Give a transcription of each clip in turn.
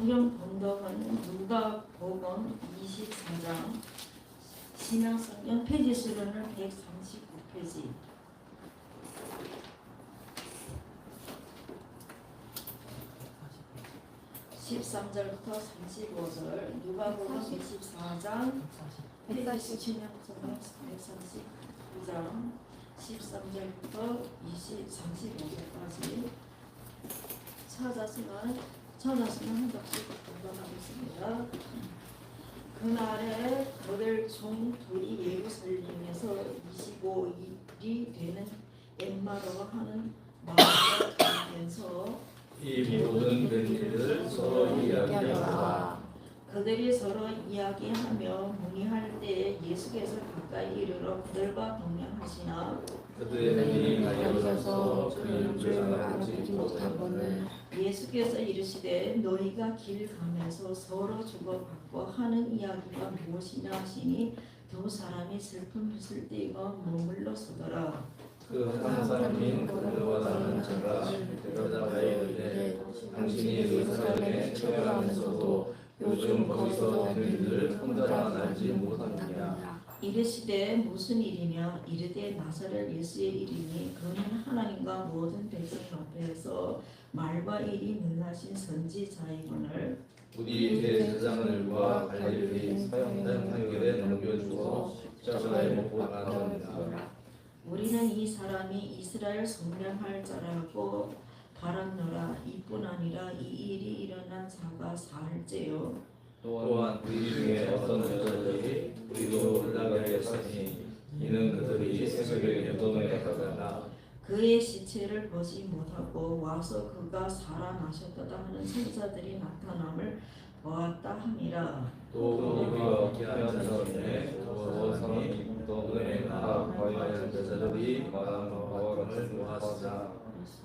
성경 본덕은 누가복음 24장 신약성경 페이지 수로는 139페이지 13절부터 35절 누가복음 24장 페이지 신약성경 139장 13절부터 35절까지 찾았으면 한 적씩 공부하겠습니다. 그날에 그들 중 둘이 예루살렘에서 25일이 되는 엠마로 하는 마을에 가면서 이 모든 된 일을 서로 이야기하더라. 그들이 서로 이야기하며 문의할 때에 예수께서 가까이 이르러 그들과 동행하시나 그들이 가려져서 그인 줄 알지 못하거늘 예수께서 이르시되 너희가 길 가면서 서로 주고받고 하는 이야기가 무엇이냐 하시니 두 사람이 슬픔을 띠고 머물러 서더라. 그 한 사람이 그들과 나는 자가 대답하여 이르되 당신이 예루살렘에 체류하면서도 요즘 거기서 된 일을 혼자 알지 못하느냐. 이르시되 무슨 일이냐 이르되 나사렛 예수의 이름이 그는 하나님과 모든 백성 앞에서 말과 일이 능하신 선지자이거늘 우리 대제사장들과 관리들이 사형된 판결에 넘겨주어 십자가에 못 박았느니라. 우리는 이 사람이 이스라엘 성령할 자라고 바랐노라. 이뿐 아니라 이 일이 일어난 자가 사흘째요. 또한 우리 중에 어떤 여자들이 우리도 올라가게 했으니 이는 그들이 새벽에 무덤에 가거나 그의 시체를 보지 못하고 와서 그가 살아나셨다 하는 선자들이 나타남을 보았다 함이라. 또 우리가 귀한 자손에 두어서니 무덤에 나가 과연 여자들이 말한 바와 같을 무하시자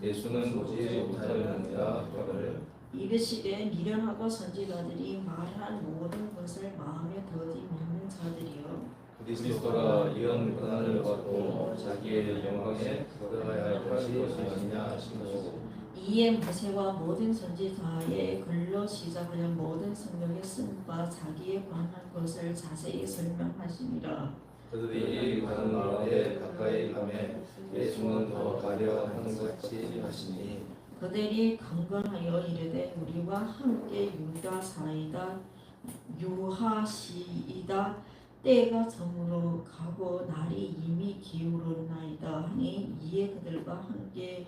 예수는 보지 못하였느니라 하거늘 이르시되 미련하고 선지자들이 말한 모든 것을 마음에 더디 믿는 자들이요 그리스도가 이런 고난을 받고 자기의 영광에 들어가야 할 것이 아니냐 하시고 이에 모세와 모든 선지자의 글로 시작하여 모든 성경에 쓴 바 자기에 관한 것을 자세히 설명하시니라. 그들이 가는 마을에 가까이 가매 예수는 더 가려 하는 같이 하시니 그들이 강건하여 이르되 우리와 함께 유하시이다 때가 저물어 가고 날이 이미 기울었나이다 하니 이에 그들과 함께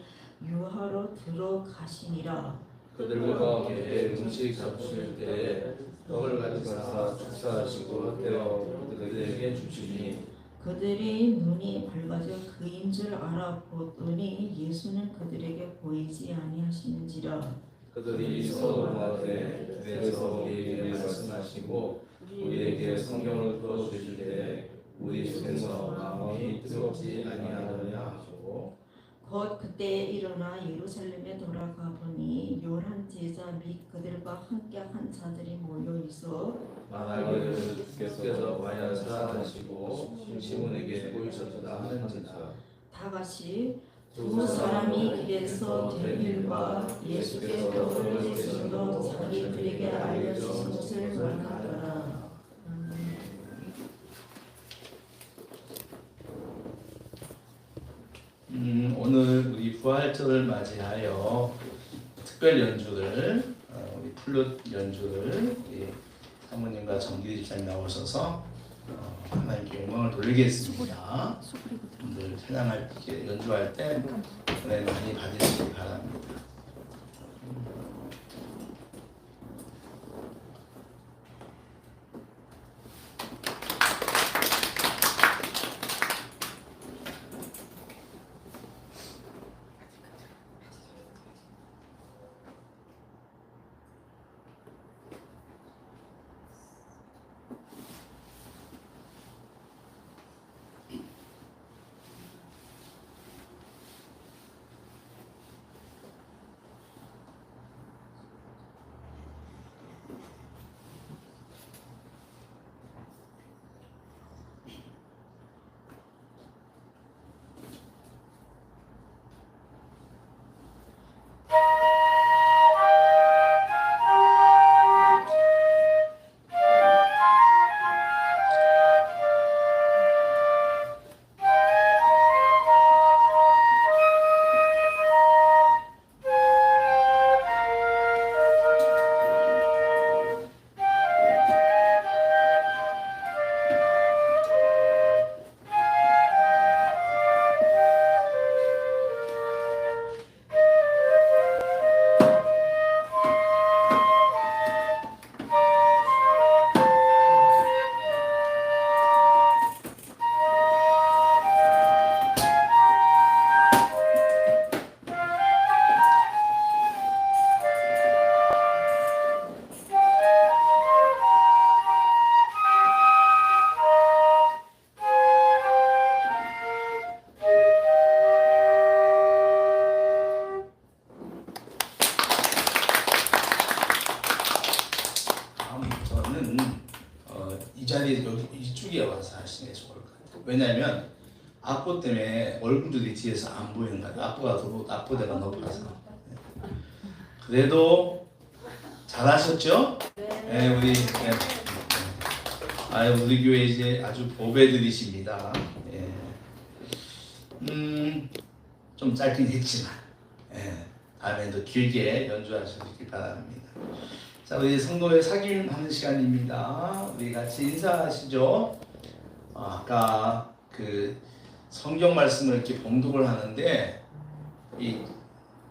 유하로 들어가시니라. 그들과 함께 음식 잡수실 때에 떡을 가져가사 축사하시고 떼어 그들에게 주시니 그들의 눈이 밝아져 그인 줄 알아보더니 예수는 그들에게 보이지 아니하시는지라. 그들이 서로 말하되 그래서 우리에게 말씀하시고 우리에게 성경을 풀어주실 때 우리 속에서 마음이 뜨겁지 아니하느냐 하시고 곧 그때 일어나 예루살렘에 돌아가 보니 열한 제자 및 그들과 함께 한 자들이 모여 있어 만일 주께서 와야사 하시고 시몬에게 보이셨다 하는지라 다 같이 두 사람이 길에서 된 일과 예수께서 떨어지심으로 자기들에게 알려주신 것을 말하더라. 오늘 우리 부활절을 맞이하여 특별 연주를 우리 플룻 연주를 우리 사모님과 정기리 집사님 나오셔서 하나님께 영광을 돌리겠습니다. 오늘 찬양할 때 연주할 때 은혜 많이 받으시기 바랍니다. 자리에 여기 이쪽에 와서 하시는 게 좋을 것 같아요. 왜냐하면 악보 때문에 얼굴들이 뒤에서 안 보이는 거예요. 악보대가 높아서. 그래도 잘하셨죠? 네, 우리 교회 이제 아주 보배들이십니다. 예. 좀 짧긴 했지만, 다음에도 길게 연주하시길 바랍니다. 자, 우리 성도의 사귐하는 시간입니다. 우리 같이 인사하시죠. 아까 그 성경 말씀을 이렇게 봉독을 하는데 이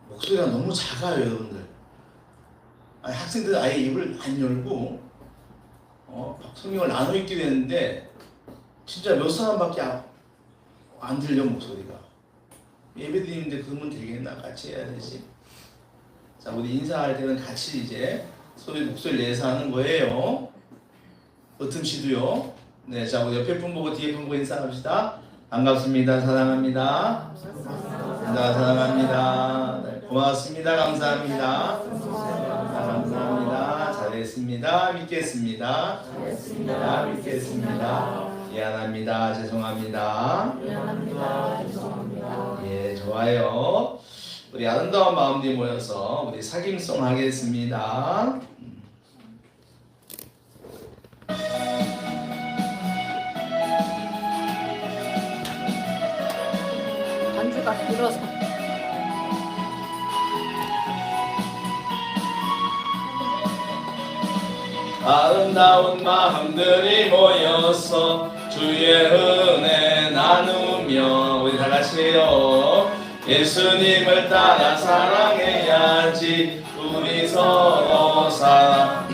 목소리가 너무 작아요, 여러분들. 학생들 아예 입을 안 열고 성경을 나눠 읽기로 했는데 진짜 몇 사람밖에 안 들려, 목소리가. 예배 드리는데 그러면 되겠나? 같이 해야 되지. 자, 우리 인사할 때는 같이 이제 목소리 내서 하는 거예요. 어틈 씨도요. 네, 자, 우리 옆에 분 보고 뒤에 분 보고 인사합시다. 반갑습니다. 사랑합니다. 사랑합니다. 네, 고맙습니다. 감사합니다. 감사합니다. 잘했습니다. 믿겠습니다. 믿겠습니다. 미안합니다. 죄송합니다. 예, 좋아요. 우리 아름다운 마음들이 모여서 우리 사귐송 하겠습니다. 반주가 길어서. 아름다운 마음들이 모여서 주의 은혜 나누며 우리 다 같이 해요. 예수님을 따라 사랑해야지. 우리 서로 사랑.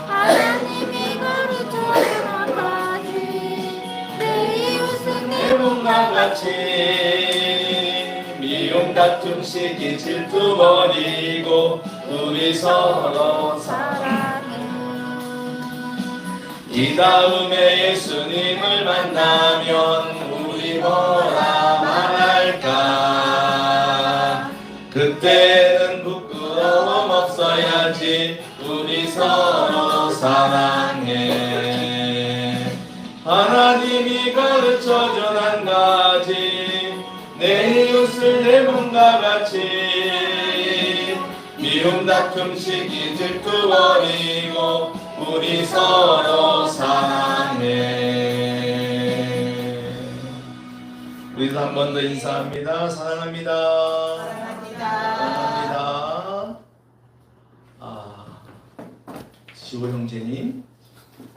하나님이 가르쳐주는 가지 내 이웃은 내 몸과 같이 미움 다툼 시기 질투 버리고 우리 서로 사랑해. 이 다음에 예수님을 만나면 우리 뭐라 말할까? 그때는 부끄러움 없어야지. 우리 서로 사랑해. 하나님이 가르쳐준 한 가지 내 이웃을 내 몸과 같이 미움 다툼 시기 질투 버리고 우리 서로 사랑해. 우리도 한 번 더 인사합니다. 사랑합니다. 사랑합니다. 지호 형제님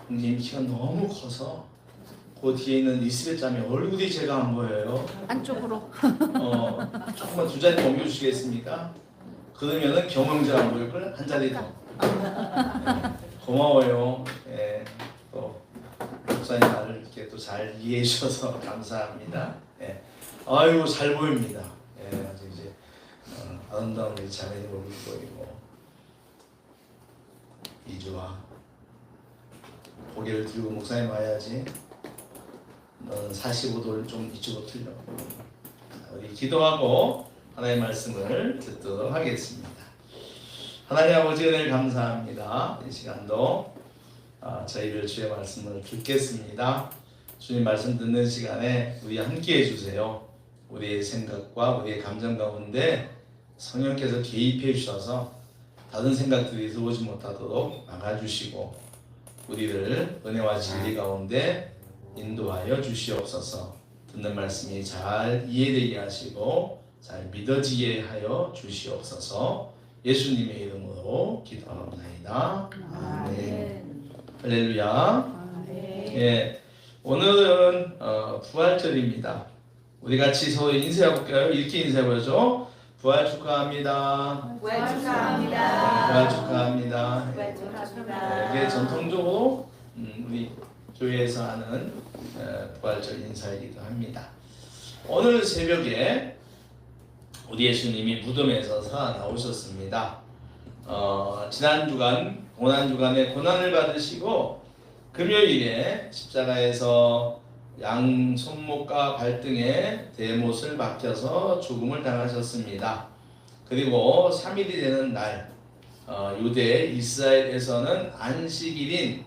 키가 너무 커서 그 뒤에 있는 리스벳 자매 얼굴이 제가 안 보여요. 안쪽으로. 조금만 두 자리 옮겨주시겠습니까? 그러면은 경영자가 안 보일걸? 한 자리 더. 고마워요. 예, 또 목사님 말을 이렇게 또 잘 이해해 주셔서 감사합니다. 예, 아유 잘 보입니다. 예, 아주 이제 아름다운 우리 자매님 얼굴 보이고 이주아 고개를 들고 목사님 와야지. 너는 45도를 좀 이쪽으로 틀려. 우리 기도하고 하나님의 말씀을 듣도록 하겠습니다. 하나님 아버지 은혜를 감사합니다. 이 시간도 저희들 주의 말씀을 듣겠습니다. 주님 말씀 듣는 시간에 우리 함께 해주세요. 우리의 생각과 우리의 감정 가운데 성령께서 개입해 주셔서 다른 생각들이 들어오지 못하도록 막아주시고 우리를 은혜와 진리 가운데 인도하여 주시옵소서. 듣는 말씀이 잘 이해되게 하시고 잘 믿어지게 하여 주시옵소서. 예수님의 이름으로 기도합니다. 아멘. 할렐루야. 예, 오늘은 부활절입니다. 우리 같이 서로 인사해볼까요? 이렇게 인사해보죠. 부활 축하합니다. 부활 축하합니다. 부활 축하합니다. 부활 축하합니다. 이게 전통적으로 우리 교회에서 하는 부활절 인사이기도 합니다. 오늘 새벽에 우리 예수님이 무덤에서 살아나오셨습니다. 지난 주간 고난주간에 고난을 받으시고 금요일에 십자가에서 양 손목과 발등에 대못을 박혀서 죽음을 당하셨습니다. 그리고 3일이 되는 날 유대 이스라엘에서는 안식일인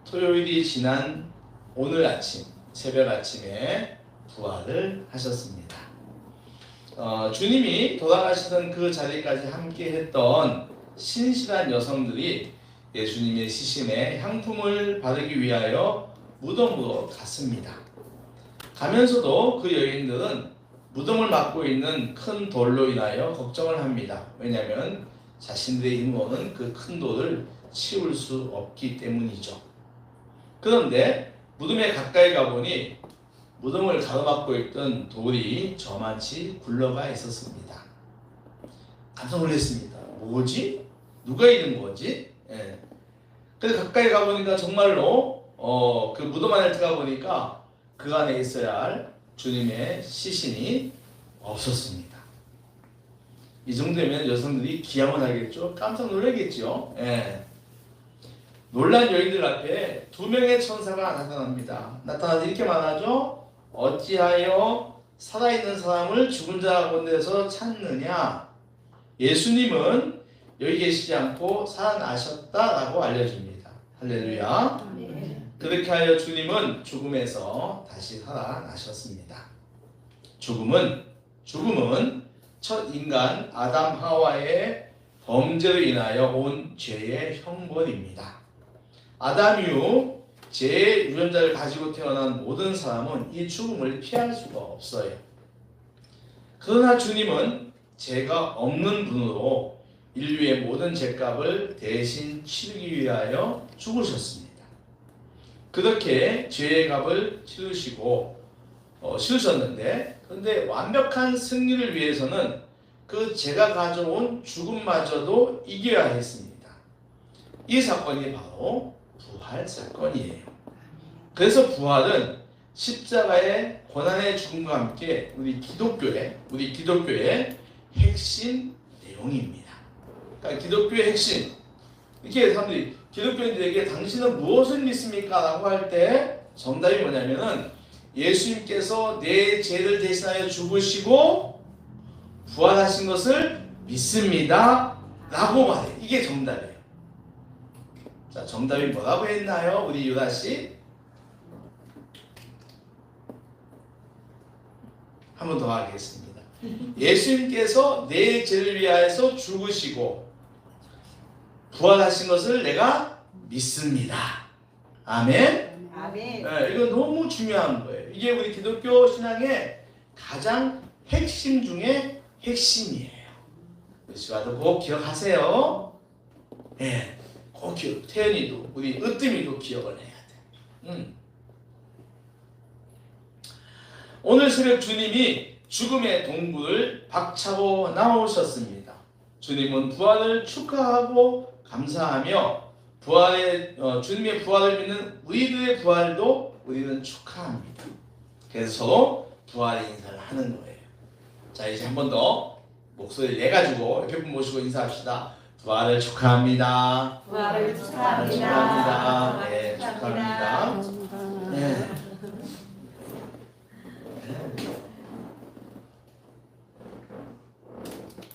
토요일이 지난 오늘 아침, 새벽 아침에 부활을 하셨습니다. 주님이 돌아가시던 그 자리까지 함께 했던 신실한 여성들이 예수님의 시신에 향품을 바르기 위하여 무덤으로 갔습니다. 가면서도 그 여인들은 무덤을 막고 있는 큰 돌로 인하여 걱정을 합니다. 왜냐하면 자신들의 힘으로는 그 큰 돌을 치울 수 없기 때문이죠. 그런데 무덤에 가까이 가보니 무덤을 가로막고 있던 돌이 저만치 굴러가 있었습니다. 깜짝 놀랐습니다. 뭐지? 누가 있는 거지? 예. 그래서 가까이 가보니까 정말로 그 무덤 안에 들어가 보니까 그 안에 있어야 할 주님의 시신이 없었습니다. 이 정도면 여성들이 기함을 하겠죠? 깜짝 놀라겠죠? 예. 놀란 여인들 앞에 두 명의 천사가 나타납니다. 나타나서 이렇게 말하죠. 어찌하여 살아있는 사람을 죽은 자 가운데서 찾느냐? 예수님은 여기 계시지 않고 살아나셨다라고 알려줍니다. 할렐루야. 그렇게 하여 주님은 죽음에서 다시 살아나셨습니다. 죽음은 첫 인간 아담 하와의 범죄로 인하여 온 죄의 형벌입니다. 아담 이후 죄의 유전자를 가지고 태어난 모든 사람은 이 죽음을 피할 수가 없어요. 그러나 주님은 죄가 없는 분으로 인류의 모든 죄값을 대신 치르기 위하여 죽으셨습니다. 그렇게 죄의 값을 치르셨는데, 그런데 완벽한 승리를 위해서는 그 죄가 가져온 죽음마저도 이겨야 했습니다. 이 사건이 바로 부활 사건이에요. 그래서 부활은 십자가의 고난의 죽음과 함께 우리 기독교의 핵심 내용입니다. 그러니까 기독교의 핵심, 이렇게 사람들이 기독교인들에게 당신은 무엇을 믿습니까? 라고 할 때 정답이 뭐냐면은 예수님께서 내 죄를 대신하여 죽으시고 부활하신 것을 믿습니다 라고 말해요. 이게 정답이에요. 자, 정답이 뭐라고 했나요? 우리 유다씨 한 번 더 하겠습니다. 예수님께서 내 죄를 위하여서 죽으시고 부활하신 것을 내가 믿습니다. 아멘. 아멘. 네, 이건 너무 중요한 거예요. 이게 우리 기독교 신앙의 가장 핵심 중에 핵심이에요. 그래서 꼭 기억하세요. 네, 꼭 기억. 태연이도 우리 으뜸이도 기억을 해야 돼. 오늘 새벽 주님이 죽음의 동굴을 박차고 나오셨습니다. 주님은 부활을 축하하고 감사하며 주님의 부활을 믿는 우리들의 부활도 우리는 축하합니다. 그래서 서로 부활의 인사를 하는 거예요. 자, 이제 한 번 더 목소리를 내가지고 옆에 분 모시고 인사합시다. 부활을 축하합니다. 부활을 축하합니다. 네, 축하합니다. 네.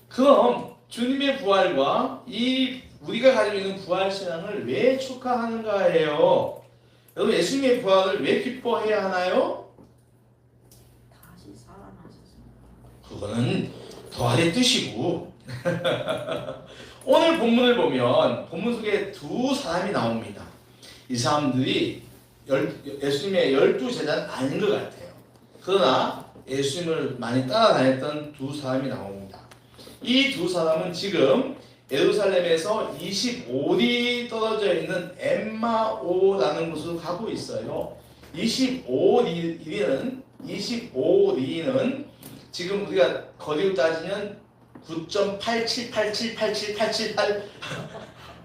그럼 주님의 부활과 이 우리가 가지고 있는 부활 신앙을 왜 축하하는가예요? 여러분, 예수님의 부활을 왜 기뻐해야 하나요? 다시 살아나셨습니다. 그거는 부활의 뜻이고 오늘 본문을 보면 본문 속에 두 사람이 나옵니다. 이 사람들이 예수님의 12제자는 아닌 것 같아요. 그러나 예수님을 많이 따라다녔던 두 사람이 나옵니다. 이 두 사람은 지금 예루살렘에서 25리 떨어져 있는 엠마오라는 곳으로 가고 있어요. 25리는 지금 우리가 거리로 따지면 9.87878788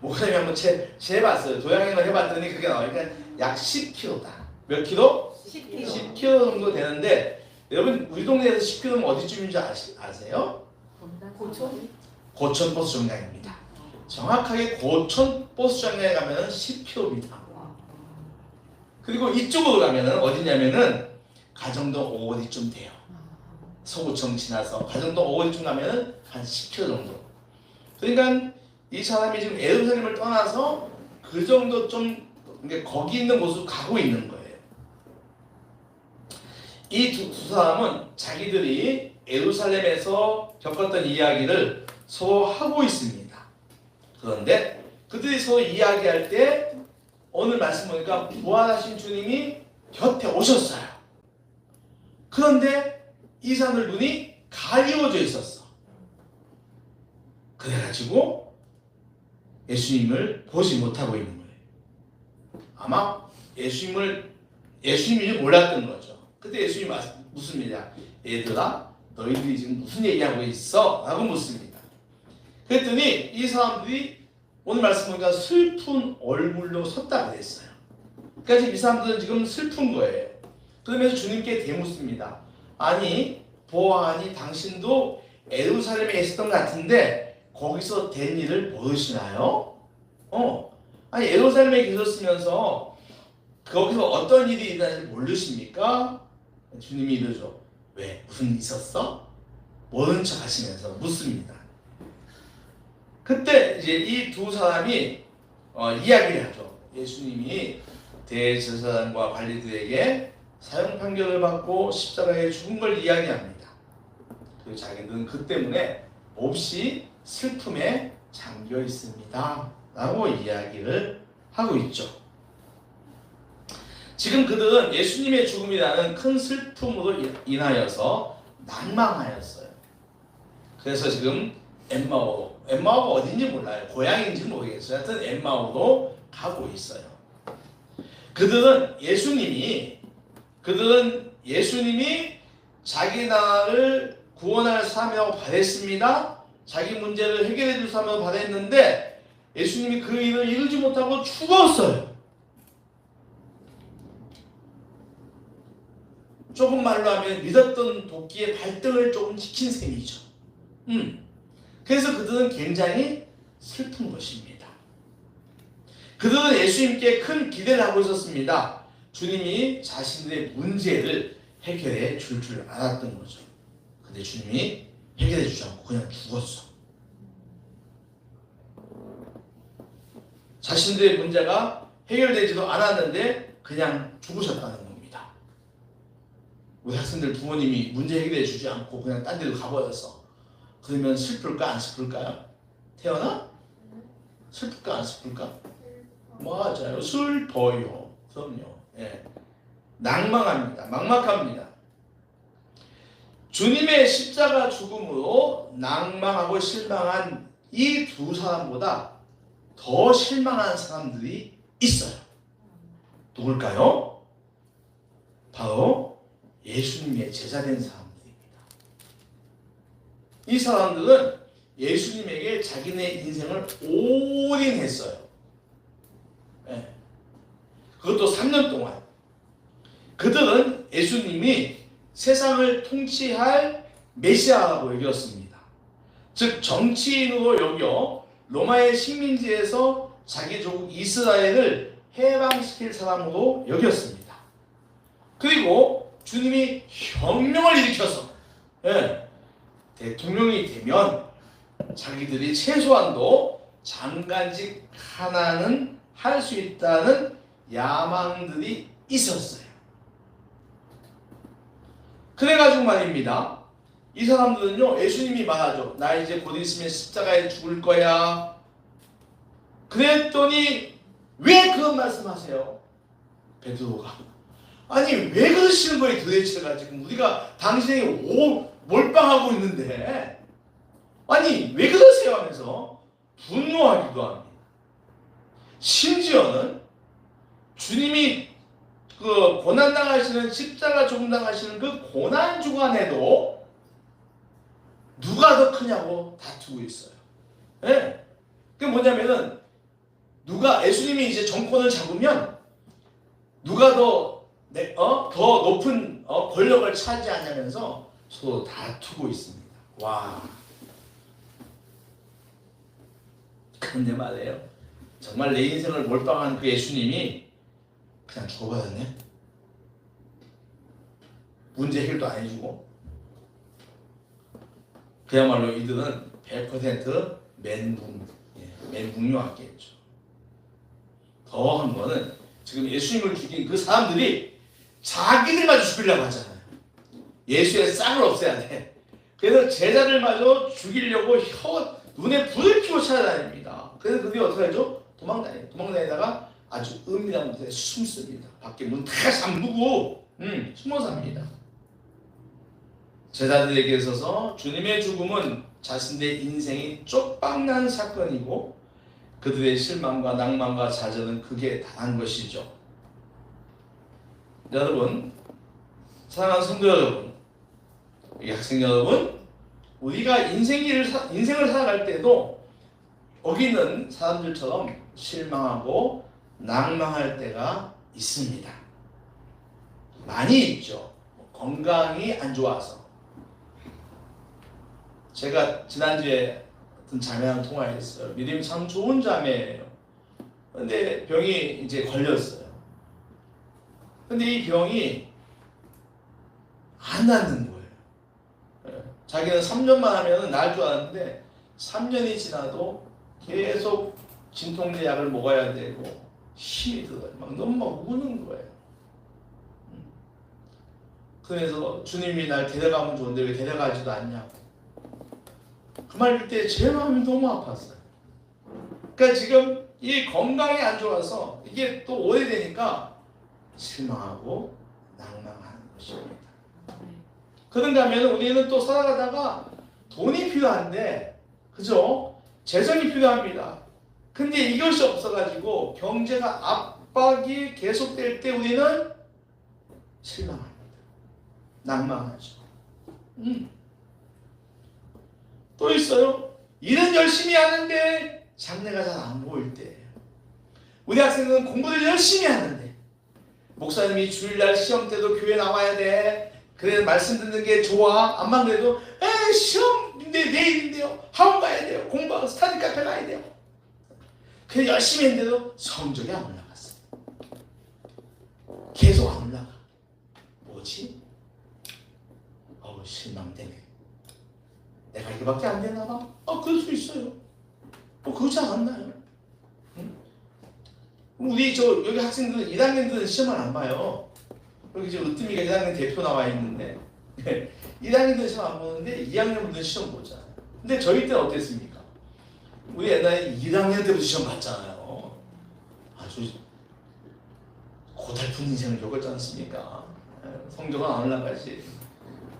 목사님이 한번 재봤어요. 도양행을 해봤더니 그게 나오니까 약 10km다. 몇 킬로? 10km 정도 되는데, 여러분 우리 동네에서 10km면 어디쯤인지 아세요? 고천 버스 정류장입니다. 정확하게 고천 버스 정류장에 가면은 10km입니다. 그리고 이쪽으로 가면은 어디냐면은 가정동 오거리쯤 돼요. 서구청 지나서 가정동 오거리쯤 가면은 한 10km 정도. 그러니까 이 사람이 지금 예루살렘을 떠나서 그 정도 좀 그러니까 거기 있는 곳으로 가고 있는 거예요. 이 두 사람은 자기들이 예루살렘에서 겪었던 이야기를 서로 하고 있습니다. 그런데 그들이 서로 이야기할 때 오늘 말씀 보니까 부활하신 주님이 곁에 오셨어요. 그런데 이 사람들 눈이 가리워져 있었어. 그래가지고 예수님을 보지 못하고 있는 거예요. 아마 예수님이 몰랐던 거죠. 그때 예수님이 묻습니다. 얘들아, 너희들이 지금 무슨 얘기하고 있어? 라고 묻습니다. 그랬더니 이 사람들이 오늘 말씀 보니까 슬픈 얼굴로 섰다 그랬어요. 그러니까 지금 이 사람들은 지금 슬픈 거예요. 그러면서 주님께 대묻습니다. 아니, 보아하니 당신도 예루살렘에 있었던 것 같은데 거기서 된 일을 모르시나요? 아니 예루살렘에 계셨으면서 거기서 어떤 일이 일어나는지 모르십니까? 주님이 이러죠. 왜? 무슨 일 있었어? 모른 척 하시면서 묻습니다. 그때 이제 이 두 사람이 이야기를 하죠. 예수님이 대제사장과 관리들에게 사형 판결을 받고 십자가에 죽은 걸 이야기합니다. 그리고 자기들은 그 때문에 몹시 슬픔에 잠겨 있습니다. 라고 이야기를 하고 있죠. 지금 그들은 예수님의 죽음이라는 큰 슬픔으로 인하여서 낭망하였어요. 그래서 지금 엠마오가 어딘지 몰라요. 고향인지 모르겠어요. 하여튼 엠마오로 가고 있어요. 그들은 예수님이 자기 나라를 구원할 사명을 받았습니다. 자기 문제를 해결해 줄 사명을 받았는데 예수님이 그 일을 이루지 못하고 죽었어요. 조금 말로 하면 믿었던 도끼의 발등을 조금 지킨 셈이죠. 그래서 그들은 굉장히 슬픈 것입니다. 그들은 예수님께 큰 기대를 하고 있었습니다. 주님이 자신들의 문제를 해결해 줄 알았던 거죠. 근데 주님이 해결해 주지 않고 그냥 죽었어. 자신들의 문제가 해결되지도 않았는데 그냥 죽으셨다는 겁니다. 우리 학생들 부모님이 문제 해결해 주지 않고 그냥 딴 데로 가버렸어. 그러면 슬플까 안 슬플까요? 태연아? 슬플까 안 슬플까? 맞아요. 슬퍼요. 그럼요. 예. 낭망합니다. 막막합니다. 주님의 십자가 죽음으로 낭망하고 실망한 이 두 사람보다 더 실망한 사람들이 있어요. 누굴까요? 바로 예수님의 제자된 사람들입니다. 이 사람들은 예수님에게 자기네 인생을 올인했어요. 네. 그것도 3년 동안. 그들은 예수님이 세상을 통치할 메시아라고 여겼습니다. 즉 정치인으로 여겨 로마의 식민지에서 자기 조국 이스라엘을 해방시킬 사람으로 여겼습니다. 그리고 주님이 혁명을 일으켜서 대통령이 되면 자기들이 최소한도 장관직 하나는 할 수 있다는 야망들이 있었어요. 그래가지고 말입니다. 이 사람들은요, 예수님이 말하죠. 나 이제 곧 있으면 십자가에 죽을 거야. 그랬더니 왜 그런 말씀하세요? 베드로가. 아니 왜 그러시는 거예요 도대체가. 지금 우리가 당신에게 몰빵하고 있는데 아니 왜 그러세요 하면서 분노하기도 합니다. 심지어는 주님이 그 고난당하시는 십자가 죽음당하시는 그 고난 주간에도 누가 더 크냐고 다투고 있어요. 예? 그게 뭐냐면은 누가 예수님이 이제 정권을 잡으면 누가 더 높은 권력을 차지하냐면서 서로 다투고 있습니다. 와. 그런데 말이에요. 정말 내 인생을 몰빵한 그 예수님이 그냥 죽어버렸네. 문제 해결도 안 해주고. 그야말로 이들은 100% 멘붕, 멘붕이 왔겠죠. 더한 거는 지금 예수님을 죽인 그 사람들이 자기들마저 죽이려고 하잖아요. 예수의 싹을 없애야 돼. 그래서 제자들마저 죽이려고 눈에 불을 켜고 찾아다닙니다. 그래서 그들이 어떻게 하죠? 도망다니다가 아주 은밀한 곳에 숨습니다. 밖에 문 다 잠그고 숨어 삽니다. 제자들에게 있어서 주님의 죽음은 자신의 인생이 쪽박난 사건이고 그들의 실망과 낭만과 좌절은 극에 달한 것이죠. 여러분, 사랑하는 성도 여러분, 학생 여러분, 우리가 인생을 살아갈 때도 여기 있는 사람들처럼 실망하고 낭망할 때가 있습니다. 많이 있죠. 건강이 안 좋아서. 제가 지난주에 어떤 자매랑 통화했어요. 믿음이 참 좋은 자매예요. 근데 병이 이제 걸렸어요. 근데 이 병이 안 낫는 거예요. 자기는 3년만 하면 나을 줄 알았는데 3년이 지나도 계속 진통제 약을 먹어야 되고 힘이 들어요. 너무 막 우는 거예요. 그래서 주님이 날 데려가면 좋은데 왜 데려가지도 않냐고. 그 말 때 제 마음이 너무 아팠어요. 그러니까 지금 이 건강이 안 좋아서 이게 또 오래되니까 실망하고 낭망하는 것입니다. 그런가 하면 우리는 또 살아가다가 돈이 필요한데, 그죠? 재정이 필요합니다. 근데 이것이 없어가지고 경제가 압박이 계속될 때 우리는 실망합니다. 낭망하죠. 또 있어요. 일은 열심히 하는데 장래가 잘 안 보일 때. 우리 학생은 공부를 열심히 하는데 목사님이 주일날 시험 때도 교회 나와야 돼. 그래 말씀 듣는 게 좋아. 안만 그래도 시험 내일인데요. 학원 가야 돼요. 공부하고 스터디 카페 가야 돼요. 그래 열심히 했는데도 성적이 안 올라갔어. 계속 안 올라가. 뭐지? 실망되네. 내가 이거밖에 안 되나 봐? 그럴 수 있어요. 그렇지 않나요? 응? 우리 여기 학생들은 1학년들은 시험을 안 봐요. 여기 지금 으뜸이가 1학년 대표 나와 있는데 1학년들은 시험 안 보는데 2학년분들은 시험 보잖아요. 근데 저희 때는 어땠습니까? 우리 옛날에 1학년 때부터 시험 봤잖아요. 아주 고달픈 인생을 겪었지 않습니까? 성적은 안 올라가지.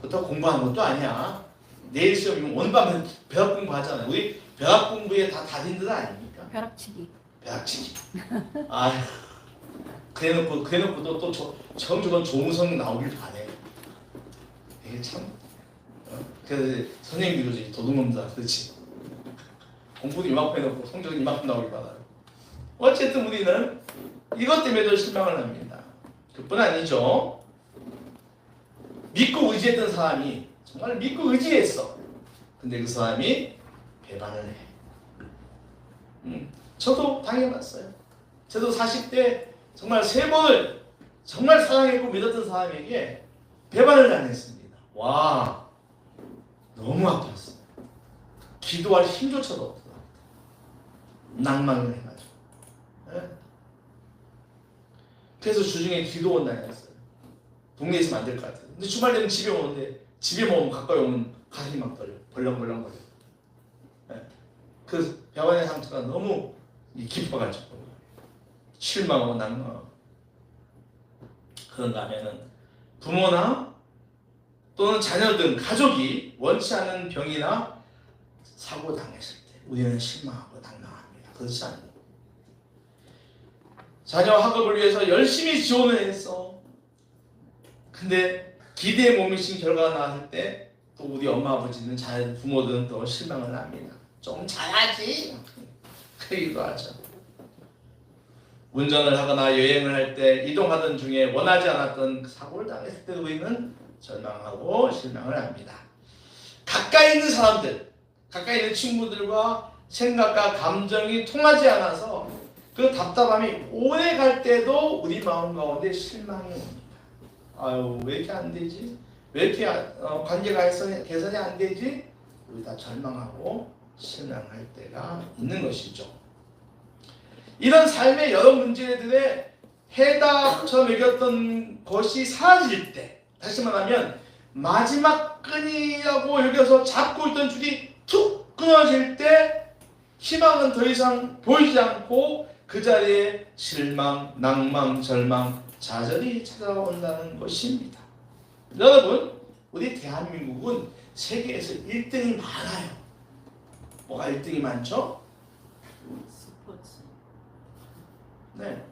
그렇다고 공부하는 것도 아니야. 내일 시험이면 오늘 밤에 벼락 공부하잖아요. 우리 벼락 공부에 다 달인 듯 아닙니까? 벼락치기. 벼락치기. 그래놓고 또 성적은 좋은 성적 나오길 바래. 이게 참. 그래서 선생님들이 도둑놈다, 그렇지? 공부도 이만큼 해놓고 성적은 이만큼 나오길 바라요. 어쨌든 우리는 이것 때문에도 실망을 합니다. 그뿐 아니죠. 믿고 의지했던 사람이 정말 믿고 의지했어. 근데 그 사람이 배반을 해. 저도 당해봤어요. 저도 40대 정말 3번을 정말 사랑했고 믿었던 사람에게 배반을 당했습니다. 와, 너무 아팠어요. 기도할 힘조차도 없더라고요. 낭만을 해가지고. 네? 그래서 주중에 기도원 다녔어요. 동네에 있으면 안 될 것 같아요. 근데 주말 되면 집에 오는데 집에 오면 가까이 오면 가슴이 막 떨려. 벌렁벌렁거려. 네. 그 병원의 상처가 너무 깊어가지고 실망하고 낭망하고. 그런가 하면은 부모나 또는 자녀 등 가족이 원치 않는 병이나 사고 당했을 때 우리는 실망하고 낭망합니다. 그렇지 않나요? 자녀 학업을 위해서 열심히 지원을 했어. 근데 기대에 못 미친 결과가 나왔을 때 또 우리 엄마 아버지는 자녀 부모들은 또 실망을 합니다. 좀 잘하지. 그러기도 하죠. 운전을 하거나 여행을 할 때 이동하던 중에 원하지 않았던 사고를 당했을 때 우리는 절망하고 실망을 합니다. 가까이 있는 사람들, 가까이 있는 친구들과 생각과 감정이 통하지 않아서 그 답답함이 오래 갈 때도 우리 마음 가운데 실망이 옵니다. 아유, 왜 이렇게 안 되지? 왜 이렇게 관계가 개선이 안 되지? 우리 다 절망하고 실망할 때가 있는 것이죠. 이런 삶의 여러 문제들의 해다 붙여 먹였던 것이 사라질 때, 다시 말하면 마지막 끈이라고 여기서 잡고 있던 줄이 툭 끊어질 때 희망은 더 이상 보이지 않고 그 자리에 실망, 낭망, 절망, 좌절이 찾아온다는 것입니다. 여러분, 우리 대한민국은 세계에서 1등이 많아요. 뭐가 1등이 많죠? 스포츠. 네.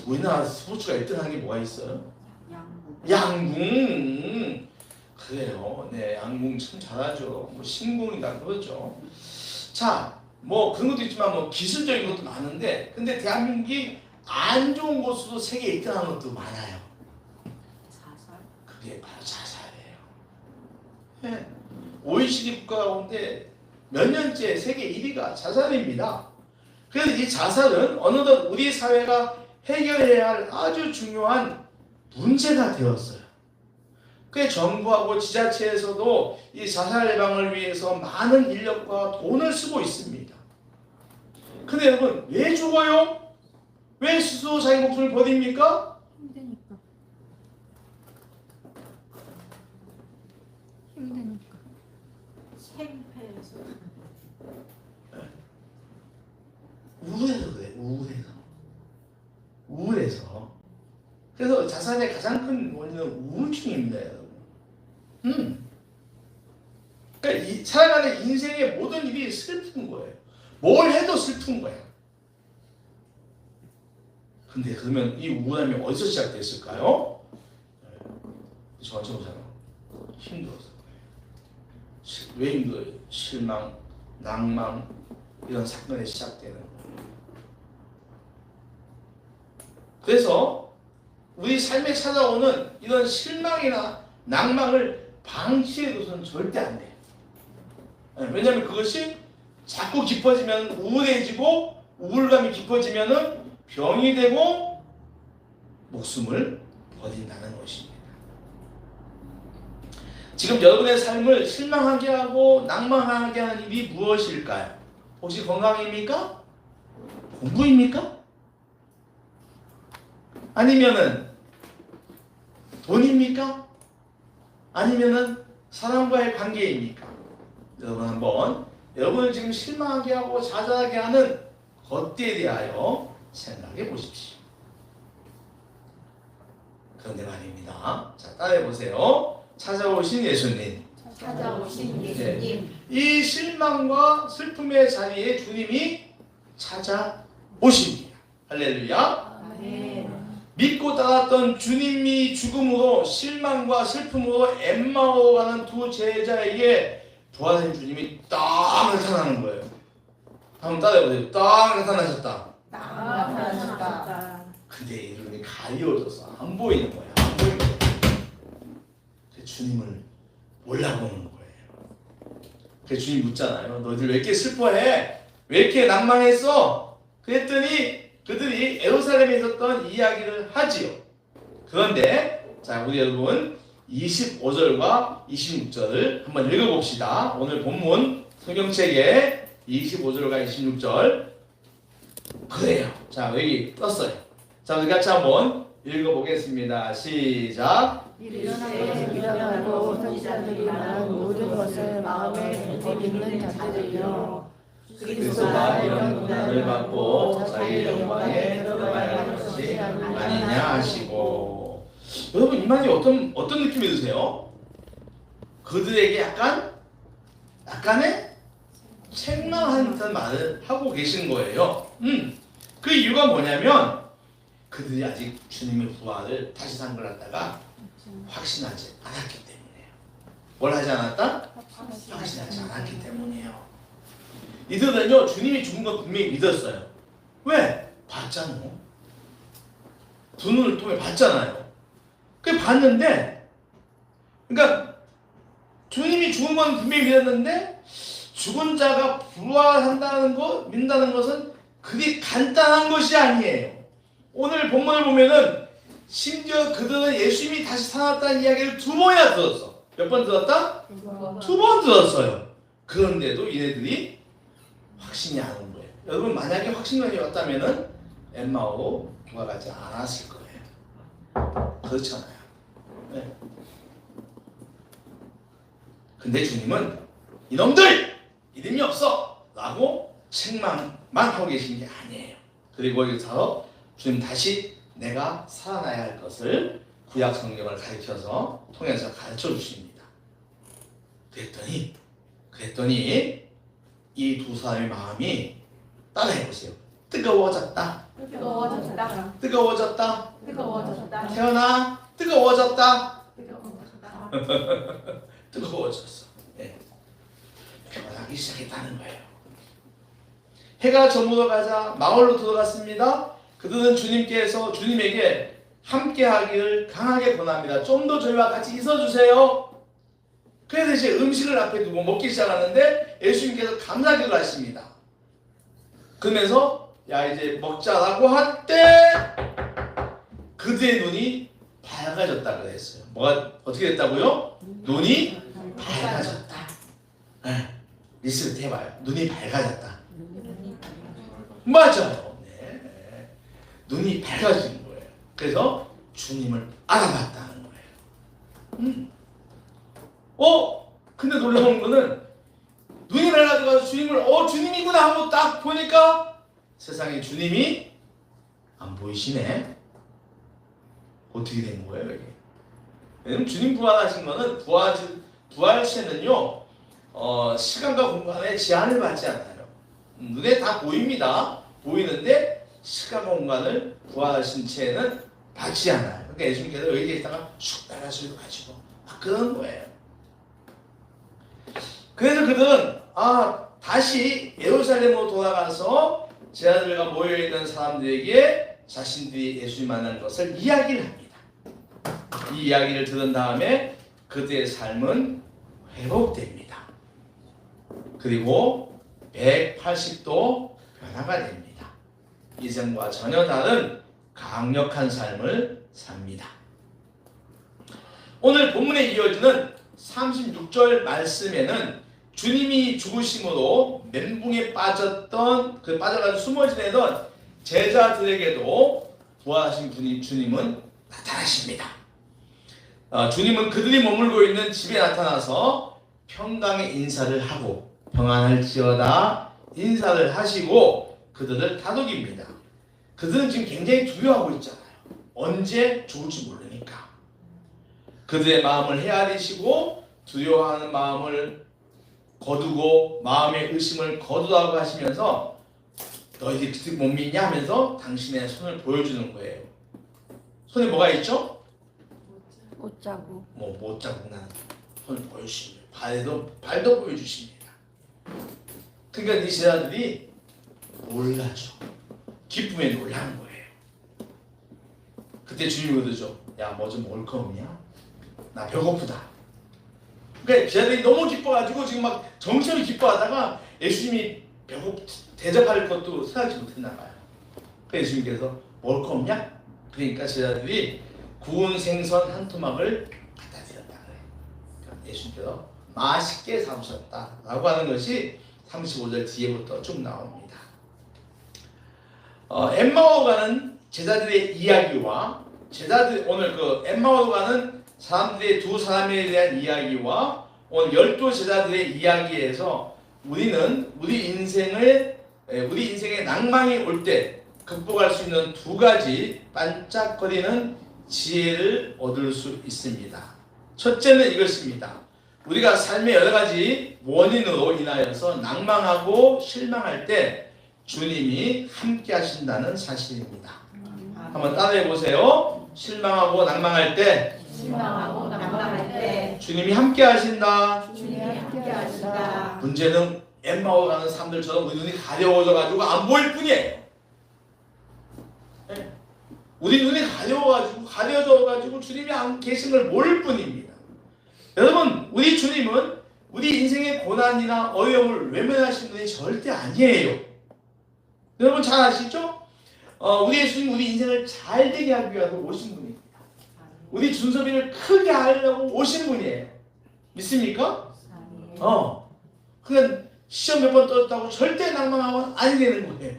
우리나라 스포츠가 1등한 게 뭐가 있어요? 양궁. 양궁. 그래요. 네, 양궁 참 잘하죠. 뭐 신궁이다 그러죠. 자, 뭐 그런 것도 있지만 뭐 기술적인 것도 많은데, 근데 대한민국이 안 좋은 곳으로 세계 1등한 것도 많아요. 자살. 그게 바로 자살이에요. 네. OECD 국가 가운데 몇 년째 세계 1위가 자살입니다. 그래서 이 자살은 어느덧 우리 사회가 해결해야 할 아주 중요한 문제가 되었어요. 그래서 정부하고 지자체에서도 이 자살 예방을 위해서 많은 인력과 돈을 쓰고 있습니다. 근데 여러분, 왜 죽어요? 왜 스스로 자기 목숨을 버립니까? 힘드니까. 힘드니까. 생패해서. 우울해서 그래. 우울해서. 그래서 자살의 가장 큰 원인은 우울증입니다, 여러분. 그러니까 이 살아가는 인생의 모든 일이 슬픈 거예요. 뭘 해도 슬픈 거야. 근데 그러면 이 우울함이 어디서 시작됐을까요? 저처럼 힘들어서 그래요. 왜 힘들어요? 실망, 낭망 이런 사건이 시작되는 거예요. 그래서 우리 삶에 찾아오는 이런 실망이나 낭망을 방치해둬서는 절대 안 돼요. 왜냐하면 그것이 자꾸 깊어지면 우울해지고, 우울감이 깊어지면 병이 되고 목숨을 버린다는 것입니다. 지금 여러분의 삶을 실망하게 하고 낭망하게 하는 일이 무엇일까요? 혹시 건강입니까? 공부입니까? 아니면은 돈입니까? 아니면은 사람과의 관계입니까? 여러분 한번 여러분을 지금 실망하게 하고 좌절하게 하는 것들에 대하여 생각해 보십시오. 그런데 말입니다. 자, 따라해 보세요. 찾아오신 예수님. 찾아오신 예수님. 이 실망과 슬픔의 자리에 주님이 찾아오십니다. 할렐루야. 아멘. 믿고 따랐던 주님이 죽음으로 실망과 슬픔으로 엠마오가는 두 제자에게 부활한 주님이 딱 나타나는 거예요. 한번 따라해보세요. 딱 나타나셨다. 나타나셨다. 근데 이 눈이 가리워져서 안 보이는 거야. 안 보이는 거야. 주님을 몰라보는 거예요. 그래서 주님 묻잖아요. 너희들 왜 이렇게 슬퍼해? 왜 이렇게 낭망했어? 그랬더니 그들이 예루살렘에 있었던 이야기를 하지요. 그런데 자, 우리 여러분 25절과 26절을 한번 읽어봅시다. 오늘 본문 성경책에 25절과 26절 그래요. 자, 여기 떴어요. 자, 우리 같이 한번 읽어보겠습니다. 시작. 일어나고 선지자들이 말한 모든 것을 마음에 믿는 자들이여 그리스도가 이런 고난을 받고 자기의 영광에 들어가야 할 것이 아니냐 하시고. 여러분 이 말이 어떤 느낌이 드세요? 그들에게 약간의 책망한 듯한 말을 하고 계신 거예요. 그 이유가 뭐냐면 그들이 아직 주님의 부활을 다시 산 걸 갖다가 확신하지 않았기 때문이에요. 뭘 하지 않았다? 확신하지 않았기 때문이에요. 이들은요 주님이 죽은 건 분명히 믿었어요. 왜? 봤잖아. 두 눈을 통해 봤잖아요. 그 봤는데, 그러니까 주님이 죽은 건 분명히 믿었는데 죽은 자가 부활한다는 것, 믿는다는 것은 그리 간단한 것이 아니에요. 오늘 본문을 보면은 심지어 그들은 예수님이 다시 살아났다는 이야기를 2번이나 들었어. 몇 번 들었다? 2번 들었어요. 그런데도 얘네들이 확신이 안 온 거예요. 여러분 만약에 확신이 왔다면은 엠마오 돌아가지 않았을 거예요. 그렇잖아요. 네. 근데 주님은 이놈들 믿음이 없어 라고 책망만 하고 계신 게 아니에요. 그리고 여기서 주님 다시 내가 살아나야 할 것을 구약 성경을 통해서 가르쳐 주십니다. 그랬더니 이 두 사람의 마음이 따라해보세요. 뜨거워졌다. 뜨거워졌다. 뜨거워졌다. 뜨거워졌다. 태어나 뜨거워졌다. 뜨거워졌다. 뜨거워졌어. 네. 변하기 시작했다는 거예요. 해가 저물어가자 마을로 들어갔습니다. 그들은 주님에게 함께하기를 강하게 권합니다. 좀 더 저희와 같이 있어주세요. 그래서 이제 음식을 앞에 두고 먹기 시작하는데 예수님께서 감사기도 하십니다. 그러면서 야 이제 먹자라고 할 때 그들의 눈이 밝아졌다 그랬어요. 뭐가 어떻게 됐다고요? 눈이 밝아졌다. 네. 리스트 해봐요. 눈이 밝아졌다. 맞아요. 네. 눈이 밝아지는 거예요. 그래서 주님을 알아봤다는 거예요. 근데 놀라운 거는 눈이 밝아져서 주님을 주님이구나 하고 딱 보니까 세상에 주님이 안 보이시네. 어떻게 된 거예요 이게? 왜냐면 주님 부활하신 거는 부활체는요 시간과 공간에 제한을 받지 않아요. 눈에 다 보입니다. 보이는데 시간과 공간을 부활하신 채는 받지 않아요. 그러니까 예수님께서 여기 계시다가 슉 나가시고 가지고 막 그런 거예요. 그래서 그들은 다시 예루살렘으로 돌아가서 제자들과 모여있는 사람들에게 자신들이 예수님 만난 것을 이야기를 합니다. 이 이야기를 들은 다음에 그들의 삶은 회복됩니다. 그리고 180도 변화가 됩니다. 이전과 전혀 다른 강력한 삶을 삽니다. 오늘 본문에 이어지는 36절 말씀에는 주님이 죽으심으로 멘붕에 빠져가지고 숨어 지내던 제자들에게도 부활하신 주님은 나타나십니다. 주님은 그들이 머물고 있는 집에 나타나서 평강의 인사를 하고 평안할지어다 인사를 하시고 그들을 다독입니다. 그들은 지금 굉장히 두려워하고 있잖아요. 언제 죽을지 모르니까. 그들의 마음을 헤아리시고 두려워하는 마음을 거두고 마음의 의심을 거두라고 하시면서 너희들이 못 믿냐 하면서 당신의 손을 보여주는 거예요. 손에 뭐가 있죠? 못자국. 못자국 난 손을 보여주십니다. 발도 보여주십니다. 그러니까 이 제자들이 놀라죠. 기쁨에 놀라는 거예요. 그때 주님이 그러죠. 야, 뭐 좀 먹을 거 없냐? 나 배고프다. 그러니까 제자들이 너무 기뻐가지고 지금 막 정신을 기뻐하다가 예수님이 대접할 것도 생각지 못했나 봐요. 그래서 예수님께서 먹을 거 없냐? 그러니까 제자들이 구운 생선 한 토막을 갖다 드렸다 그래요. 그러니까 예수님께서 맛있게 사오셨다라고 하는 것이 35절 뒤에부터 쭉 나옵니다. 엠마오 가는 제자들의 이야기와 오늘 그 엠마오 가는 사람들의 두 사람에 대한 이야기와 오늘 12 제자들의 이야기에서 우리는 우리 인생의 낭망이 올 때 극복할 수 있는 두 가지 반짝거리는 지혜를 얻을 수 있습니다. 첫째는 이것입니다. 우리가 삶의 여러 가지 원인으로 인하여서 낭망하고 실망할 때 주님이 함께 하신다는 사실입니다. 한번 따라해 보세요. 실망하고 낭망할 때 주님이 함께 하신다. 문제는 엠마오 가는 사람들처럼 우리 눈이 가려워져 가지고 안 보일 뿐이에요. 우리 눈이 가려져 가지고 주님이 안 계신 걸 모를 뿐입니다. 여러분, 우리 주님은 우리 인생의 고난이나 어려움을 외면하시는 분이 절대 아니에요. 여러분 잘 아시죠? 우리 예수님 우리 인생을 잘 되게 하기 위해서 오신 분입니다. 우리 준섭이를 크게 하려고 오신 분이에요. 믿습니까? 그냥 시험 몇 번 떨었다고 절대 낭망하면 안 되는 거예요.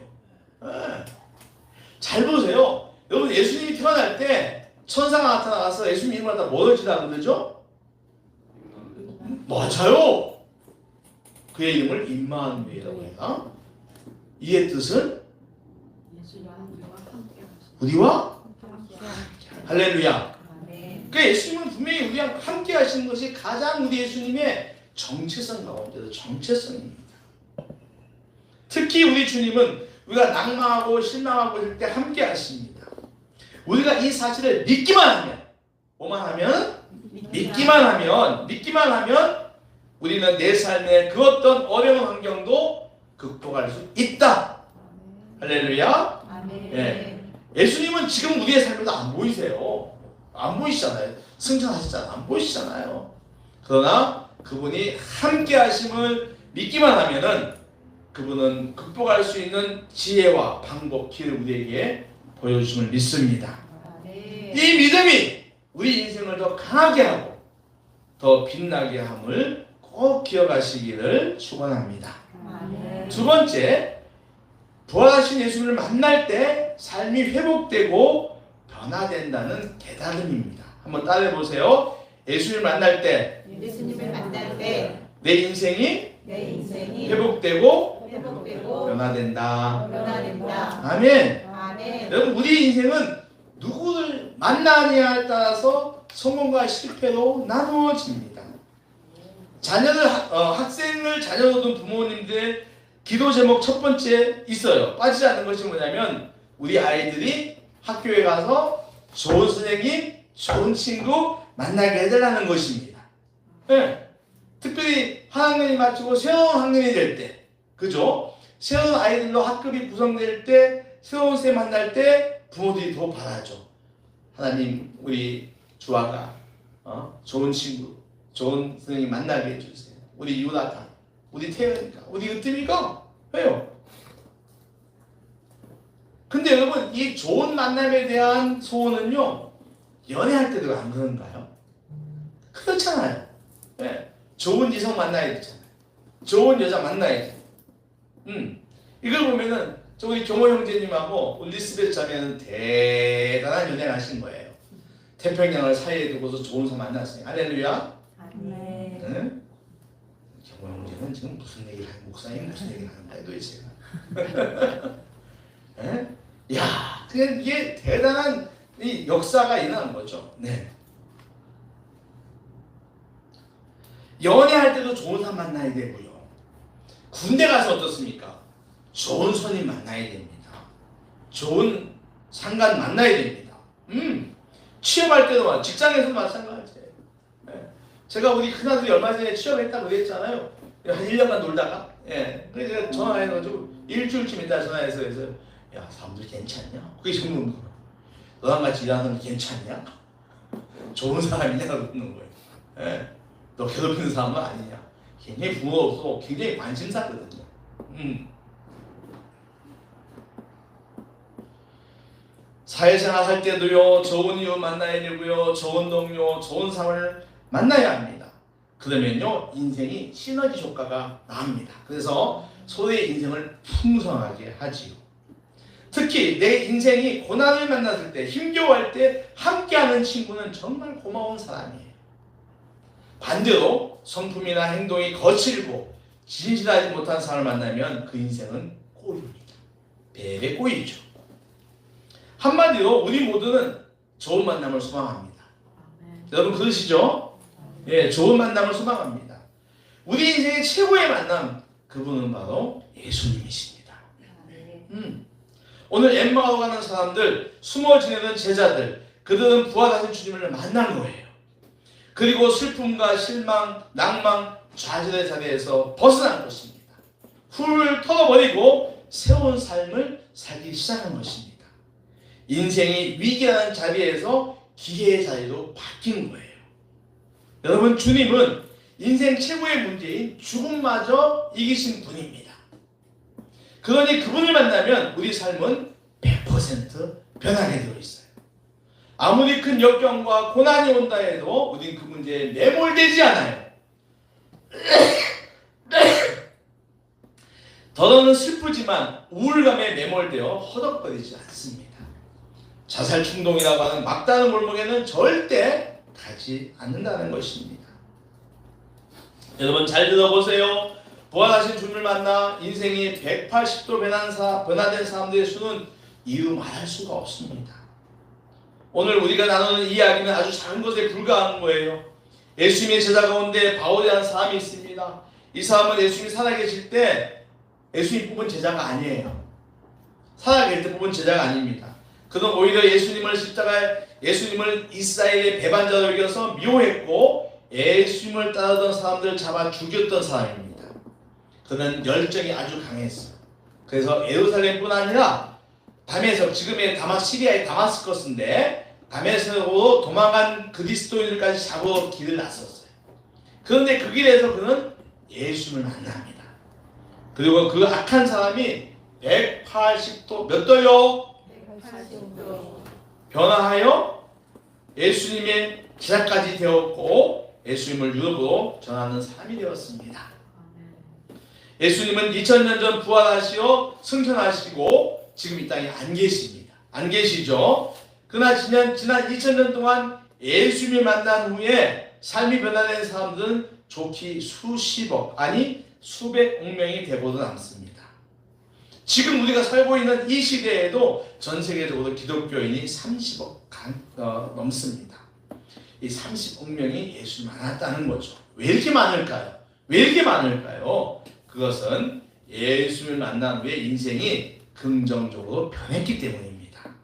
잘 보세요. 여러분 예수님이 태어날 때 천사가 나타나서 예수님 이름을 갖다 뭐를 지다 그러죠? 맞아요. 그의 이름을 임마누엘이라고 해요. 이의 뜻은 우리와 할렐루야. 그러니까 예수님은 분명히 우리와 함께 하시는 것이 가장 우리 예수님의 정체성 가운데서 정체성입니다. 특히 우리 주님은 우리가 낭망하고 실망하고 있을 때 함께 하십니다. 우리가 이 사실을 믿기만 하면, 뭐만 하면? 믿기만 하면 우리는 내 삶의 그 어떤 어려운 환경도 극복할 수 있다. 할렐루야. 예. 예수님은 지금 우리의 삶에도 안 보이세요. 안 보이시잖아요. 승천하셨잖아요. 안 보이시잖아요. 그러나 그분이 함께 하심을 믿기만 하면은 그분은 극복할 수 있는 지혜와 방법, 길을 우리에게 보여주심을 믿습니다. 이 믿음이 우리 인생을 더 강하게 하고 더 빛나게 함을 꼭 기억하시기를 축원합니다. 두 번째, 부활하신 예수님을 만날 때 삶이 회복되고 변화된다는 깨달음입니다. 한번 따라해 보세요. 예수님을 만날 때 내 인생이 회복되고 변화된다. 아멘. 여러분 우리 인생은 누구를 만나느냐에 따라서 성공과 실패로 나누어집니다. 학생을 자녀를 둔 부모님들의 기도 제목 첫 번째 있어요. 빠지지 않는 것이 뭐냐면 우리 아이들이 학교에 가서 좋은 선생님, 좋은 친구 만나게 해달라는 것입니다. 네. 특별히 한 학년이 마치고 새로운 학년이 될 때, 그죠? 새로운 아이들로 학급이 구성될 때, 새로운 쌤 만날 때 부모들이 더 바라죠. 하나님, 우리 주아가 좋은 친구, 좋은 선생님 만나게 해주세요. 우리 유나가, 우리 태연이가, 우리 으뜸이가 왜요? 근데 여러분 이 좋은 만남에 대한 소원은요 연애할 때도 안 그런가요? 그렇잖아요. 네. 좋은 이성 만나야 되잖아요. 좋은 여자 만나야죠. 이걸 보면은 우리 경호 형제님하고 리스베트 자매는 대단한 연애를 하신 거예요. 태평양을 사이에 두고서 좋은 사람 만났으니 할렐루야. 응? 경호 형제는 지금 무슨 얘기를 하는 목사님 무슨 얘기를 하는 거예요 도대체. 야, 이게 대단한 이 역사가 일어난 거죠. 네. 연애할 때도 좋은 사람 만나야 되고요. 군대 가서 어떻습니까? 좋은 선임 만나야 됩니다. 좋은 상관 만나야 됩니다. 취업할 때도 직장에서 마찬가지예요. 네. 제가 우리 큰아들이 얼마 전에 취업했다고 그랬잖아요. 한 1년간 놀다가. 예. 그래서 제가 전화해가지고 일주일쯤 있다 전화해서 그래서 야, 사람들 괜찮냐? 그게 질문 거예요. 너랑 같이 일하는 사람 괜찮냐? 좋은 사람이냐고 묻는 거예요. 예. 너 괴롭히는 사람은 아니냐? 굉장히 부모로서 굉장히 관심사거든요. 사회생활 할 때도요, 좋은 이웃 만나야 되고요, 좋은 동료, 좋은 사람을 만나야 합니다. 그러면요, 인생이 시너지 효과가 납니다. 그래서 서로의 인생을 풍성하게 하지요. 특히 내 인생이 고난을 만났을 때, 힘겨워할 때 함께하는 친구는 정말 고마운 사람이에요. 반대로 성품이나 행동이 거칠고 진실하지 못한 사람을 만나면 그 인생은 꼬입니다. 배배 꼬이죠. 한마디로 우리 모두는 좋은 만남을 소망합니다. 여러분 그러시죠? 예, 좋은 만남을 소망합니다. 우리 인생의 최고의 만남, 그분은 바로 예수님이십니다. 오늘 엠마오 가는 사람들, 숨어 지내는 제자들, 그들은 부활하신 주님을 만난 거예요. 그리고 슬픔과 실망, 낭망, 좌절의 자리에서 벗어난 것입니다. 훌 털어버리고 새로운 삶을 살기 시작한 것입니다. 인생이 위기라는 자리에서 기회의 자리로 바뀐 거예요. 여러분, 주님은 인생 최고의 문제인 죽음마저 이기신 분입니다. 그러니 그분을 만나면 우리 삶은 100% 변하게 되어 있어요. 아무리 큰 역경과 고난이 온다 해도 우린 그 문제에 매몰되지 않아요. 더러는 슬프지만 우울감에 매몰되어 허덕거리지 않습니다. 자살 충동이라고 하는 막다른 골목에는 절대 가지 않는다는 것입니다. 여러분 잘 들어보세요. 부활하신 주님을 만나 인생이 180도 변화된 사람들의 수는 이루 말할 수가 없습니다. 오늘 우리가 나누는 이야기는 아주 작은 것에 불과한 거예요. 예수님의 제자 가운데 바울이라는 사람이 있습니다. 이 사람은 예수님이 살아계실 때 예수님 뽑은 제자가 아니에요. 살아계실 때 뽑은 제자가 아닙니다. 그는 오히려 예수님을 이스라엘의 배반자로 여겨서 미워했고 예수님을 따르던 사람들을 잡아 죽였던 사람입니다. 그는 열정이 아주 강했어요. 그래서 예루살렘뿐 아니라 담에석, 지금의 시리아의 다마스커스인데 담에석으로 도망간 그리스도인들까지 잡아 길을 나섰어요. 그런데 그 길에서 그는 예수님을 만납니다. 그리고 그 악한 사람이 180도 몇 도요? 180도. 변화하여 예수님의 제자까지 되었고 예수님을 유럽으로 전하는 사람이 되었습니다. 예수님은 2000년 전 부활하시어 승천하시고 지금 이 땅에 안 계십니다. 안 계시죠? 그러나 지난 2000년 동안 예수님을 만난 후에 삶이 변화된 사람들은 좋기 수십억 아니 수백억 명이 되고도 남습니다. 지금 우리가 살고 있는 이 시대에도 전 세계적으로 기독교인이 30억 넘습니다. 이 30억 명이 예수를 만났다는 거죠. 왜 이렇게 많을까요? 왜 이렇게 많을까요? 그것은 예수를 만난 후에 인생이 긍정적으로 변했기 때문입니다.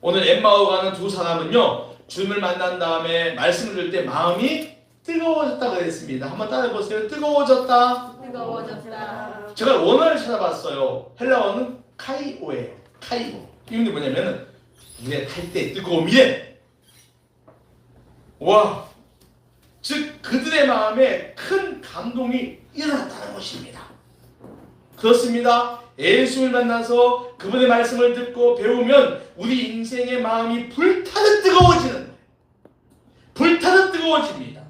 오늘 엠마오 가는 두 사람은요, 주님을 만난 다음에 말씀을 들을 때 마음이 뜨거워졌다 그랬습니다. 한번 따라해보세요. 뜨거워졌다. 뜨거워졌다. 제가 원어를 찾아봤어요. 헬라어는 카이오예요. 카이오. 이게 뭐냐면은 물에 탈 때 뜨거움이래. 와, 즉 그들의 마음에 큰 감동이 일어났다는 것입니다. 그렇습니다. 예수를 만나서 그분의 말씀을 듣고 배우면 우리 인생의 마음이 불타듯 뜨거워지는 거예요. 불타듯 뜨거워집니다.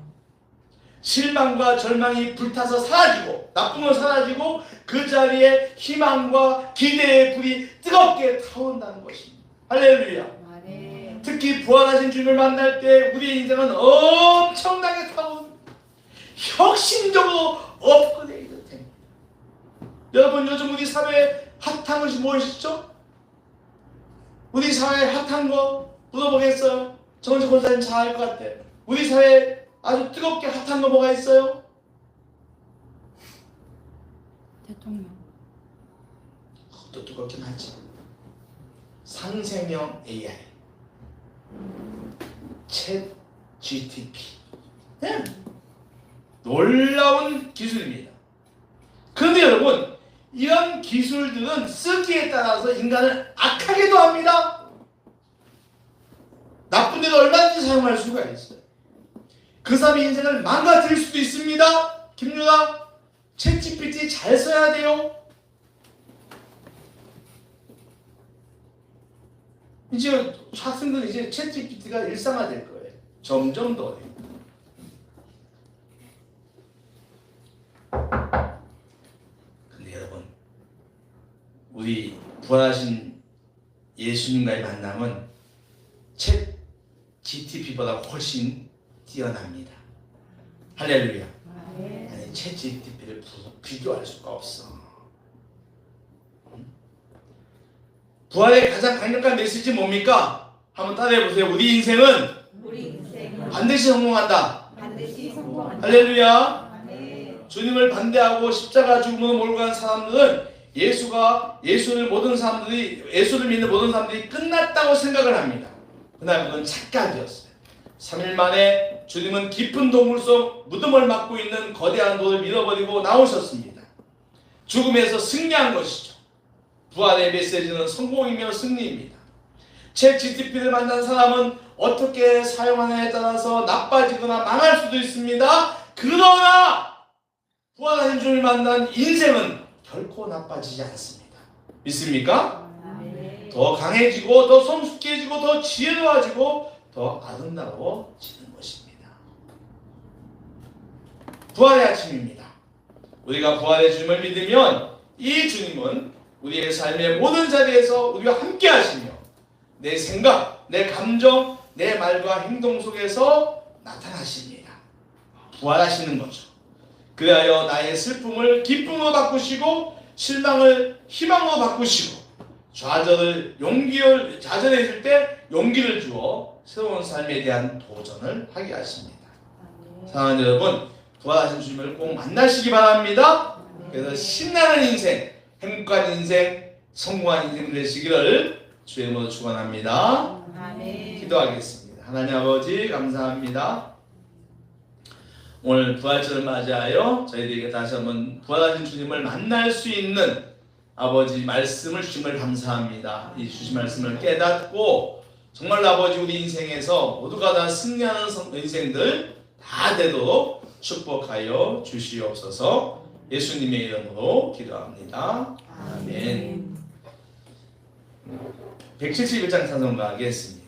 실망과 절망이 불타서 사라지고 나쁜 건 사라지고 그 자리에 희망과 기대의 불이 뜨겁게 타온다는 것입니다. 할렐루야. 특히 부활하신 주님을 만날 때 우리 인생은 엄청나게 타온 혁신적으로 업그레이드 됩니다. 여러분 요즘 우리 사회에 핫한 것이 무엇이죠? 우리 사회에 핫한 거 물어보겠어요? 정은지 권사님 잘 알 것 같아요. 우리 사회에 아주 뜨겁게 핫한 거 뭐가 있어요? 대통령. 그것도 뜨겁긴 하지. 상생형 AI 챗 GTP. 네. 놀라운 기술입니다. 그런데 여러분 이런 기술들은 쓰기에 따라서 인간을 악하게도 합니다. 나쁜 데도 얼마든지 사용할 수가 있어요. 그 사람의 인생을 망가뜨릴 수도 있습니다. 김유라, 챗 GPT 잘 써야 돼요. 이제 학생들은 이제 챗 GPT가 일상화될 거예요. 점점 더. 근데 여러분, 우리 부활하신 예수님과의 만남은 챗 GTP보다 훨씬 뛰어납니다. 할렐루야. 아니, 챗 GTP를 비교할 수가 없어. 부활의 가장 강력한 메시지 뭡니까? 한번 따라해보세요. 우리 인생은 반드시 성공한다. 반드시 성공한다. 할렐루야. 아멘. 주님을 반대하고 십자가 죽음으로 몰고 간 사람들은 예수를 믿는 모든 사람들이 끝났다고 생각을 합니다. 그러나 그건 착각이었어요. 3일 만에 주님은 깊은 동굴 속 무덤을 막고 있는 거대한 돌을 밀어버리고 나오셨습니다. 죽음에서 승리한 것이죠. 부활의 메시지는 성공이며 승리입니다. 챗 GTP를 만난 사람은 어떻게 사용하느냐에 따라서 나빠지거나 망할 수도 있습니다. 그러나 부활하신 주님을 만난 인생은 결코 나빠지지 않습니다. 믿습니까? 더 강해지고 더 성숙해지고 더 지혜로워지고 더 아름다워지는 것입니다. 부활의 아침입니다. 우리가 부활의 주님을 믿으면 이 주님은 우리의 삶의 모든 자리에서 우리와 함께 하시며 내 생각, 내 감정, 내 말과 행동 속에서 나타나십니다. 부활하시는 거죠. 그리하여 나의 슬픔을 기쁨으로 바꾸시고 실망을 희망으로 바꾸시고 좌절했을 때 용기를 주어 새로운 삶에 대한 도전을 하게 하십니다. 사랑하는 여러분, 부활하신 주님을 꼭 만나시기 바랍니다. 그래서 신나는 인생, 행복한 인생, 성공한 인생 되시기를 주의 이름으로 축원합니다. 아멘. 기도하겠습니다. 하나님 아버지 감사합니다. 오늘 부활절을 맞이하여 저희들에게 다시 한번 부활하신 주님을 만날 수 있는 아버지 말씀을 주심을 감사합니다. 이 주신 말씀을 깨닫고 정말로 아버지 우리 인생에서 모두가 다 승리하는 인생들 다 되도록 축복하여 주시옵소서. 예수님의 이름으로 기도합니다. 아멘. 171장 찬송가 하겠습니다.